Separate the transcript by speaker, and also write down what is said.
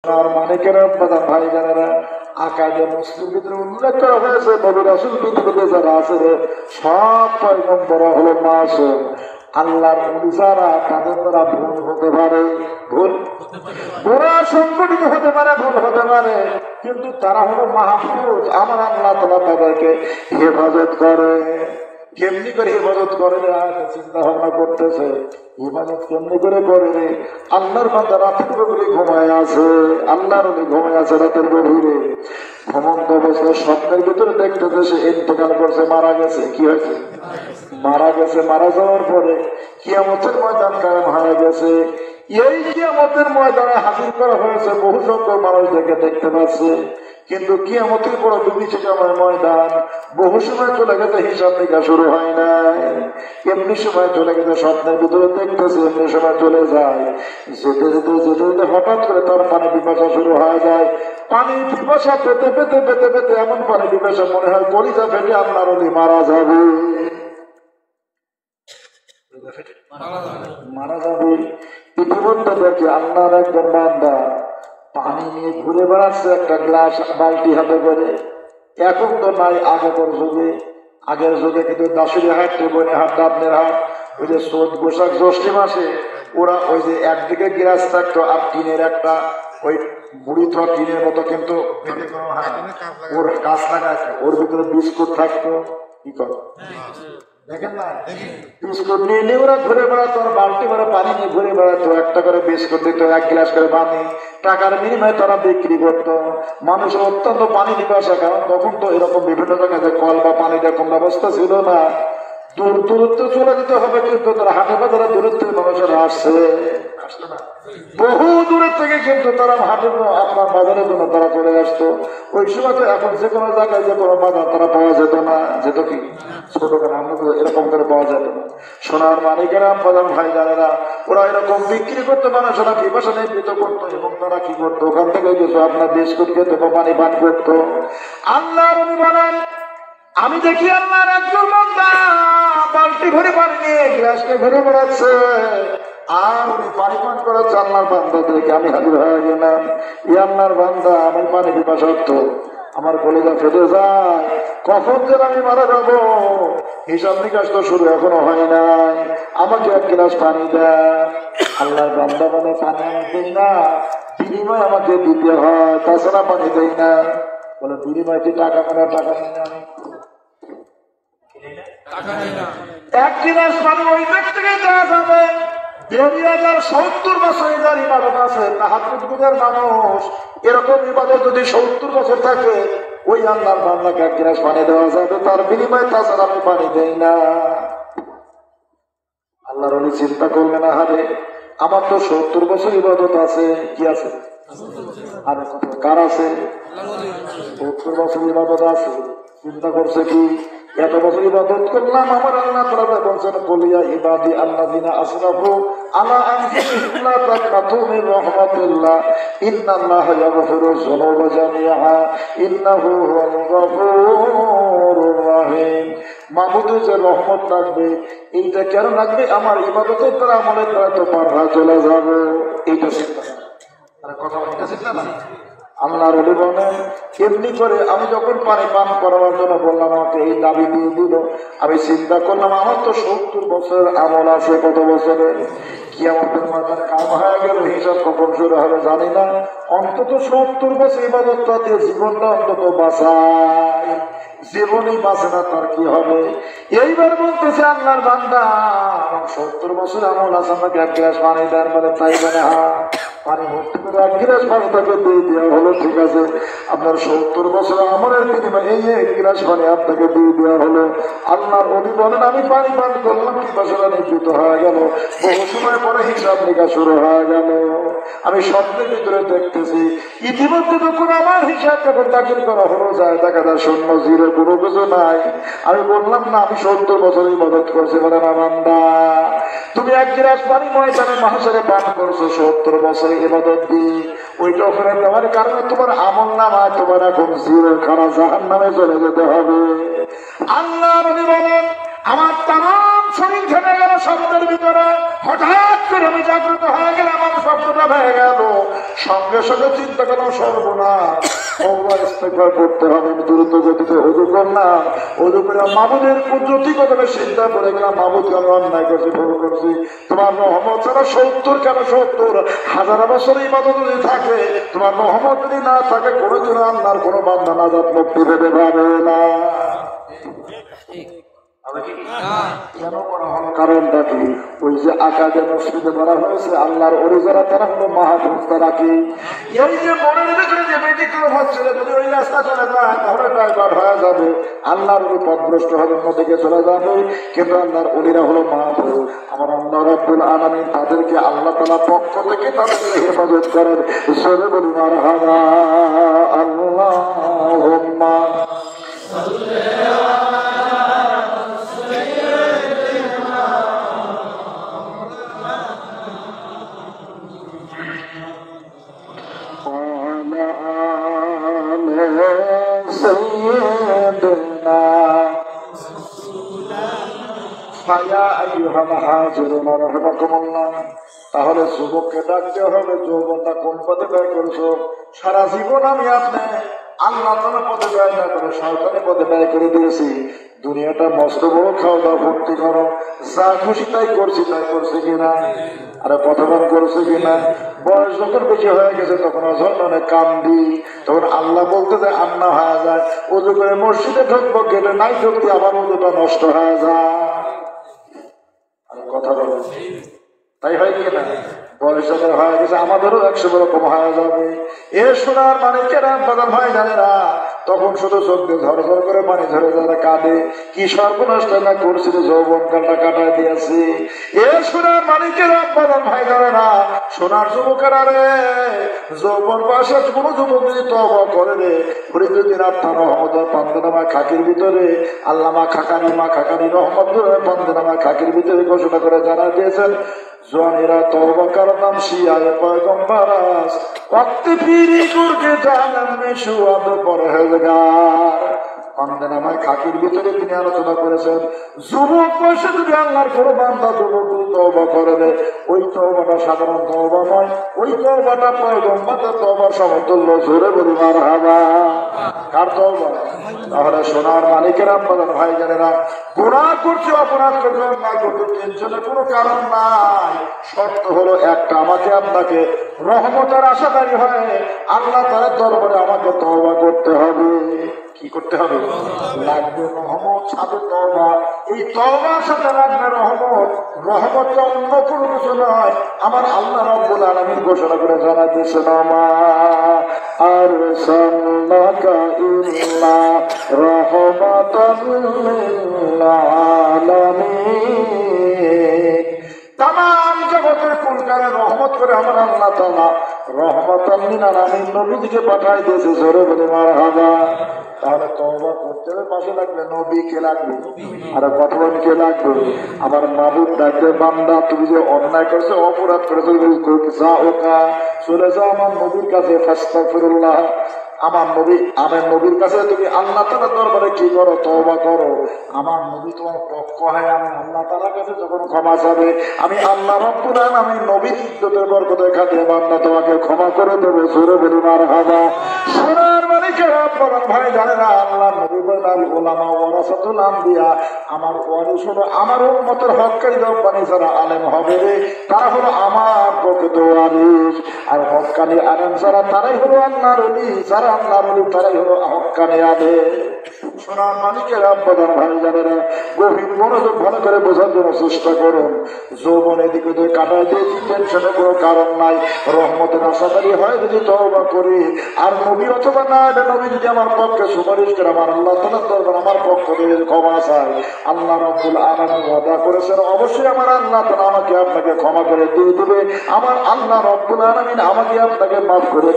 Speaker 1: সোনার মানিকেরা বাদাম ভাই জানেরা আকাদে মুসলিম ভিতরে উল্লেখ করা হয়েছে নবী রাসূল পৃথিবীতে যারা আছে সব পয়গম্বর হলো মাসুম। আল্লাহর ওলি যারা তাদের দ্বারা ভুল হতে পারে, ভুল পুরা সংগঠিত হতে পারে, ভুল হতে পারে, কিন্তু তারা হলো মাহফুজ। আমার আল্লাহ তাআলা তাদেরকে হেফাজত করে। কেমনি করে হেফাজত করে চিন্তা ভাবনা করতেছে, হেফাজত কেমনি করে করে আল্লাহর বান্দা রাতের গভীরে ঘুমায় আছে, আল্লাহর ওলি ঘুমায় আছে রাতের গভীরে, ঘুমন্ত অবস্থায় স্বপ্নের ভিতরে দেখতেছে সে ইন্তেকাল করছে, মারা গেছে। কি হয়েছে? মারা গেছে। মারা যাওয়ার পরে কিয়ামতের ময়দান কায়েম হয়ে গেছে। এই কিয়ামতের ময়দানে হাজির করা হয়েছে, বহু সংখ্যক মানুষ দেখতে পাচ্ছে, কিন্তু কিয়ামতের পর বিভীষিকাময় ময়দান, বহু সময় চলে গেছে, হিসাব নিকাশ শুরু হয় নাই। এমনি সময় চলে গেছে, স্বপ্নের ভিতরে দেখতেছে, এমনি সময় চলে যায়। যেতে যেতে যেতে যেতে হঠাৎ করে তার পানি পিপাসা শুরু হয়ে যায়। পানি পিপাসা পেতে পেতে পেতে পেতে এমন পানি পিপাসা মনে হয় কলিজা ফেটে আল্লাহর ওলি মারা যাবে, মারা যাবে। ইতিমধ্যে দেখে আল্লাহর একজন বান্দা পানি নিয়ে ঘুরে বেড়াচ্ছে, একটা গ্লাস বালতি হাতে করে। এখন তো নাই আগের যুগে, আগের যুগে কিন্তু দাসুরি হাট, টেবনে হাট, দাবনের হাট, ওই যে চোদ্দ বৈশাখ জ্যৈষ্ঠী মাসে ওরা ওই যে একদিকে গ্লাস থাকতো আর টিনের একটা ওই বুড়ি থা টিনের মতো, কিন্তু ওর কাজ লাগায়, ওর ভিতরে বিস্কুট থাকতো। কি করো দেখেন না, বিস্কুট নিয়ে ওরা ঘুরে বেড়াতো, আর বালতি করে পানি নিয়ে ঘুরে বেড়াতো, একটা করে বিস্কুট দিত, এক গ্লাস করে পানি, টাকার বিনিময়ে তারা বিক্রি করতো। মানুষের অত্যন্ত পানি পিপাসা, কারণ তখন তো এরকম বিভিন্ন জায়গায় কল বা পানির এরকম ব্যবস্থা ছিল না, দূরত্ব চলে যেতে হবে, কিন্তু তারা হাটে বাজারে দূরত্ব মানুষেরা আসছে, বহু দূরের থেকে কিন্তু তারা হাটের আপনার বাজারের জন্য তারা চলে আসতো। ওই সময় তো এখন যে কোনো জায়গায় যে কোনো বাজার তারা পাওয়া যেত না, যেত কি ছোট এরকম করে পাওয়া যেত না। সোনার মানিকেরা বাদাম ভাই জানেরা ওরা এরকম বিক্রি করতে, মানুষেরা পিপাসা নিবৃত করতো, এবং তারা কি করতো, ওখান থেকে কিছু আপনার বিস্কুট খেতে বা পানি পান করতো। আল্লাহর ওলি বলেন, আমি দেখি আল্লাহর একজন বান্দা বালতি ভরে পানি নিয়ে গ্লাসকে ঘুরে বেড়াচ্ছে, আর উনি পানি পান করাচ্ছে। আল্লাহর বান্দা দেখে আমি হাজির হয়ে গেলাম, ই আল্লাহর বান্দা, আমি পানি পিপাসার্থ, আমার কলিজা ফেটে যায়, কখন যেন আমি মারা যাবো, হিসাব নিকাশ তো শুরু এখনো হয় নাই, আমাকে এক গ্লাস পানি দেয়। আল্লাহর বান্দা মানে পানি আমি দিই না, বিনিময় আমাকে দিতে হয়, তাছাড়া পানি দেই না। বলে বিনিময় কি টাকা মানে টাকা নেই না, এক গ্লাস পানি ওই ব্যক্তিকে দেওয়া যাবে। 2070 বছর যার ইবাদত আছে, তাহাজ্জুদের মানুষ, এরকম ইবাদত যদি 70 বছর থাকে, ওই আল্লাহর বান্দাকে এক গ্লাস পানি দেওয়া যাবে, তার বিনিময়ে, তাছাড়া আমি পানি দেই না। আল্লাহর ওলি চিন্তা করলেন, আরে আমার তো 70 বছর ইবাদত আছে, কি আছে, আর কার আছে 70 বছর ইবাদত আছে। চিন্তা করছে কি, এত বছর ইবাদত করলাম, আমার আল্লাহ তাআলা বলছেন, বলিয়া ইবাদি আল্লাযিনা আসরাফু আলা আনফুসিহিম লা তাকনাতু মির রাহমাতিল্লাহ ইন্নাল্লাহা ইয়াগফিরুয যুনুবা জামিআ ইন্নাহু হুয়াল গফুরুর রহিম। মাবুদের যে রহমত লাগবে, এইটা কেন লাগবে, আমার ইবাদতের দ্বারা, আমলের দ্বারা তো পার হয়ে চলে যাবে। এইটা চিন্তা, কথা এটা চিন্তা না। আল্লাহর ওলি বলেন, এমনি করে আমি যখন পানি পান করার জন্য বললাম, আমাকে এই দাবি দিয়ে দিল, আমি চিন্তা করলাম, আমার তো 70 বছর আমল আছে, কত বছরে কিয়ামতের মাথার কাম হয়ে গেল, হিসাব কখন শুরু হবে জানি না, অন্তত 70 বছর ইবাদতটা দিয়ে জীবনটা অন্তত বাঁচায়, জীবনই বাঁচে না তার কি হবে। এইবার বলতেছে আল্লাহর বান্দা, 70 বছর আমল আছে, আমাকে এক গ্লাস পানি দেন, বলে তাই মানে হ্যাঁ, পানি ভর্তি করে এক গ্লাস পানি তাকে দিয়ে দেওয়া হলো। ঠিক আছে, আপনার 70 বছর আমলের বিনিময়ে এই এক গ্লাস পানি আপনাকে দিয়ে দেওয়া হলো। আল্লাহর ওলি বলেন, আমি পানি পান করলাম, পিপাসাটা নিবৃত হয়ে গেল, বহু সময় পরে হিসাব নিকাশ শুরু হয়ে গেল। আমি স্বপ্নের ভিতরে দেখতেছি, ইতিমধ্যে যখন আমার হিসাব যখন দাখিল করা হলো, যায় দেখা যায় শূন্য, জিরো, কোনো কিছু নাই। আমি বললাম না, আমি 70 বছরই মদত করছি। বলে না বান্দা, তুমি এক গ্লাস পানি ময়দানে মাহশরে পান করছো 70 বছরে ইবাদত দিয়ে, ওইটা ওখানে দেওয়ার কারণে তোমার আমল নামায় তোমার এখন জিরো, খানা জাহান্নামে চলে যেতে হবে। আল্লাহর নবী বলেন, আমার তামাম শরীর থেমে গেল শব্দের ভিতরে, হঠাৎ করে আমি জাগ্রত হয়ে গেলাম, আমার শব্দটা ভেঙে গেল। সঙ্গে সঙ্গে চিন্তা করলাম সর্বনাশ, ইস্তেগফার করতে হবে। আমি দ্রুত গতিতে ওযু করলাম, ওযু করে মাবুদের কুদরতি কদমে সিজদা পড়ে গেলাম। মাবুদকে আমি অন্যায় করছি, ভুল করছি, তোমার রহমত ছাড়া 70 কেন 70 হাজার বছর ইবাদত যদি থাকে, তোমার রহমত যদি না থাকে, কোনোদিন আল্লাহর কোনো বান্দা নাজাত মুক্তি পেতে পারে না। কেন করা হলো? কারণটা কি? ওই যে আকাদে মসজিদে বলা হয়েছে আল্লাহর ওলি যারা তারা হলো মাহফুজ। তারা কি? এই যে মনের ভিতরে যে ব্যতিক্রম হচ্ছে, যদি ওই রাস্তা চলে যায় তাহলে ডাইভার্ট হয়ে যাবে, আল্লাহর ওলি পথভ্রষ্ট হবে, অন্যদিকে চলে যাবে। কিন্তু আল্লাহর ওলিরা হলো মাহফুজ। আমার আল্লাহ রাব্বুল আলামিন তাদেরকে আল্লাহ তাআলা পক্ষ থেকে তাদেরকে হেফাজত করেন। সরে বলি মারহাবা আল্লাহুম্মা তাহলে যুবককে ডাকতে হবে, যৌবনটা কোন পথে ব্যয় করছো? সারা জীবন আমি আপনি আল্লাহ তাআলার পথে ব্যয় না করে শয়তানের পথে ব্যয় করে দিয়েছি। দুনিয়াটা মস্ত বড়, খাওয়া দাওয়া ভর্তি করো, যা খুশি তাই করছি, তাই করছে কিনা? আরে প্রথমবার করছে কিনা? বয়স যখন বেশি হয়ে গেছে তখন অঝরণে কান্দি, তখন আল্লাহ বলতে যায় আন্না হয়ে যায়। ওযু করে মসজিদে ঢুকবো, গেলে নাই ঢুকতে আবার ওযুটা নষ্ট হয়ে যায়। কথা বলে তাই হয় কি না? বয়স হয়ে গেছে, আমাদেরও 100 রকম হয়ে যাবে। এ সোনার মানিকেরা বাজার ভাই জানেরা, তখন শুধু চোখ দিয়ে ঝরঝর করে পানি ঝরে যারা কাঁদে, কি সর্বনষ্ট না করছিল, যৌবন কালটা কাটায় দিয়েছে। এ সোনার মানিকেরা বাজার ভাই জানেরা, সোনার যুবকেরা রে, যৌবন বয়সে কোনো যুবক যদি তওবা করে রে, ফরিদুদ্দিন আত্মা রহমতের পান্দেনামা খাকির ভিতরে আল্লামা খাকানি রহমত পান্দেনামা খাকির ভিতরে ঘোষণা করে জানা দিয়েছেন, জোয়ানেরা তওবা করতাম শিয়ায়ে পয়গম্বরাস, ওয়াক্তে ফিরি গুরকে জানান মে সুয়াদ পরহেজগার। পান্দেনামায় খাকির ভিতরে তিনি আলোচনা করেছেন, যুবক বয়সে যদি আল্লাহর কোনো বান্দা যুবক তওবা করে দেয়, ওই তওবাটা সাধারণ তওবা নয়, ওই তওবাটা পয়গম্বরের তওবার সমতুল্য। জোরে বলি মারহাবা। কার তওবা? তাহলে সোনার মালিকেরা বাজার ভাই জানেরা, গুনাহ করছে, অপরাধ করছে, অন্যায় করছে, টেনশনের কোনো কারণ নাই। শর্ত হলো একটা, আমাকে আপনাকে রহমতের আশাদারী হয় আল্লাহ তাআলার দরবারে আমাকে তওবা করতে হবে। কি করতে হবে? লাগবে রহমত, সাথে তওবা। এই তওবার সাথে লাগবে রহমত। রহমতটা অন্য কোনো কিছু নয়, আমার আল্লাহ রাব্বুল আলামিন ঘোষণা করে জানা দিয়েছেন, আমা আরসালনাকা ইল্লা রাহমাতাল লিল আলামিন। তামাম জগতের কুলকারে রহমত করে আমার আল্লাহ তাআলা রহমাতাল লিল আলামিন নবীকে পাঠাই দিয়েছে। জোরে বলে মারহাবা। তাহলে তওবা করতে হবে, পাশে লাগবে নবী। কে লাগবে? আর কথা কে লাগবে? আমার মাবুদ ডাকবে, বান্দা তুমি যে অন্যায় করছো, অপরাধ করেছো, চলে যাও আমার নবীর কাছে, ফাস্তাগফিরুল্লাহ। আমার নবীর কাছে তুমি আল্লাহ তাআলার দরবারে কি করো? তওবা করো। আমার নবী তোমার পক্ষ হয়, আমি আল্লাহ তাআলার কাছে যখন ক্ষমা চাবে, আমি আল্লাহ রাব্বুল আলামিন নবীর ইজ্জতের বরকতে খাতে বান্দা তোমাকে ক্ষমা করে দেবে। জোরে বলি মারহাবা। সোনার মালিকেরা বলেন ভাই জানেনা, আল্লাহ নবী বলেন উলামা ওয়ারাসাতুল আম্বিয়া, আমার ওয়ারিস হলো আমার উম্মতের হক্কানি রব্বানি যারা আলেম হবে রে, তারা হলো আমার প্রকৃত ওয়ারিস। আর হক্কানি আলেম যারা, তারাই হলো আল্লাহর ওলি। যারা আল্লাহর ওলি তারাই হলো হক্কানি আলেম। সোনার মালিকের আব্বাদান ভাই জানেরা, গভীর মনোযোগ ভালো করে বোঝার জন্য চেষ্টা করুন। যৌবন এদিকে ওদিকে কাটায় দিয়ে টেনশনের কোনো কারণ নাই। রহমতের আশাদারী হয় যদি তওবা করি, আর নবী অথবা না নবী যদি আমার পক্ষে সুপারিশ করে, আমার আল্লাহ তাআলার দরবার আমার পক্ষ থেকে ক্ষমা চাই, আল্লাহ রাব্বুল আলামিন ওয়াদা করেছেন অবশ্যই আমার আল্লাহ তাআলা আমাকে আপনাকে ক্ষমা করে দিয়ে দেবে। আমার আল্লাহ রাব্বুল আলামিন আমাকে আপনাকে মাফ করে